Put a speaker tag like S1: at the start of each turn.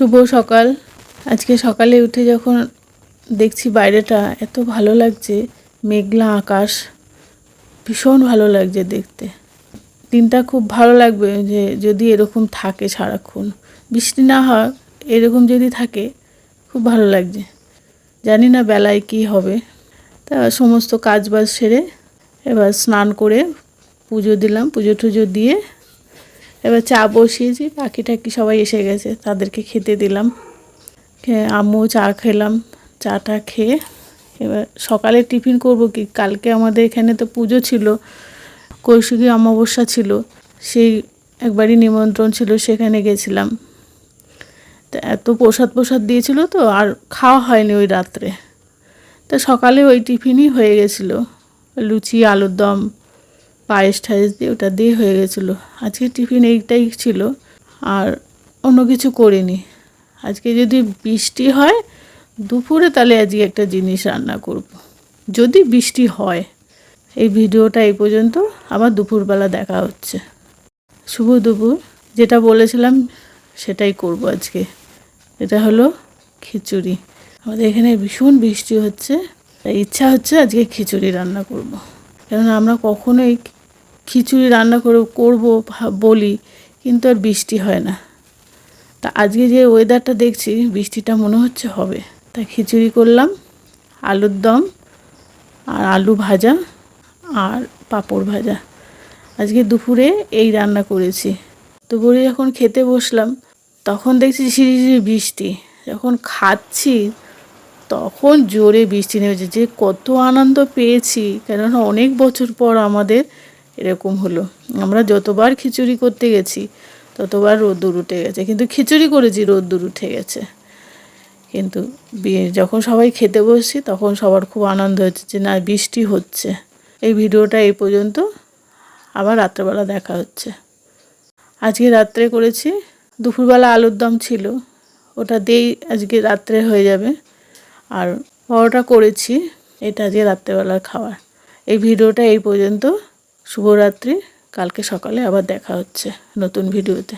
S1: শুভ সকাল। আজকে সকালে উঠে যখন দেখছি বাইরেটা এত ভালো লাগছে, মেঘলা আকাশ, ভীষণ ভালো লাগছে দেখতে। দিনটা খুব ভালো লাগবে যে যদি এরকম থাকে সারাক্ষণ, বৃষ্টি না হয়, এরকম যদি থাকে খুব ভালো লাগছে। জানি না বেলায় কি হবে। তা সমস্ত কাজবাজ সেরে এবার স্নান করে পুজো দিলাম, পুজো টুজো দিয়ে এবার চা বসিয়েছি। পাখি টাকি সবাই এসে গেছে, তাদেরকে খেতে দিলাম। আম্মু চা খেলাম, চাটা খেয়ে এবার সকালে টিফিন করব কি, কালকে আমাদের এখানে তো পুজো ছিল, কৌশিকী অমাবস্যা ছিল, সেই একবারই নিমন্ত্রণ ছিল, সেখানে গেছিলাম। তা এত প্রসাদ দিয়েছিল তো আর খাওয়া হয়নি ওই রাত্রে। তা সকালে ওই টিফিনই হয়ে গেছিলো, লুচি আলুর দম পায়েস ঠায়েস দিয়ে ওটা দিয়ে হয়ে গেছিলো। আজকে টিফিন এইটাই ছিল, আর অন্য কিছু করিনি। আজকে যদি বৃষ্টি হয় দুপুরে, তাহলে আজকে একটা জিনিস রান্না করব, যদি বৃষ্টি হয়। এই ভিডিওটা এই পর্যন্ত, আবার দুপুরবেলা দেখা হচ্ছে। শুভ দুপুর। যেটা বলেছিলাম সেটাই করব আজকে। এটা হলো খিচুড়ি। আমাদের এখানে ভীষণ বৃষ্টি হচ্ছে, তাই ইচ্ছা হচ্ছে আজকে খিচুড়ি রান্না করব। কেননা আমরা কখনোই খিচুড়ি রান্না করব বলি, কিন্তু আর বৃষ্টি হয় না। তা আজকে যে ওয়েদারটা দেখছি, বৃষ্টিটা মনে হচ্ছে হবে। তাই খিচুড়ি করলাম, আলুর দম আর আলু ভাজা আর পাঁপড় ভাজা। আজকে দুপুরে এই রান্না করেছি। দুপুরে যখন খেতে বসলাম তখন দেখছি ঝিরিঝিরি বৃষ্টি। যখন খাচ্ছি তখন জোরে বৃষ্টি নেমেছে। যে কত আনন্দ পেয়েছি, কেননা অনেক বছর পর আমাদের এরকম হলো। আমরা যতবার খিচুড়ি করতে গেছি ততবার রোদ্দুর উঠে গেছে, কিন্তু খিচুড়ি করেছি রোদ্দুর উঠে গেছে। কিন্তু যখন সবাই খেতে বসছি তখন সবার খুব আনন্দ হচ্ছে যে না, বৃষ্টি হচ্ছে। এই ভিডিওটা এই পর্যন্ত, আবার রাত্রেবেলা দেখা হচ্ছে। আজকে রাত্রে করেছি, দুপুরবেলা আলুর দম ছিল, ওটা দিয়েই আজকে রাত্রে হয়ে যাবে। আর পরোটা করেছি, এটা আজকে রাত্রেবেলার খাবার। এই ভিডিওটা এই পর্যন্ত। শুভরাত্রি। কালকে সকালে আবার দেখা হচ্ছে নতুন ভিডিওতে।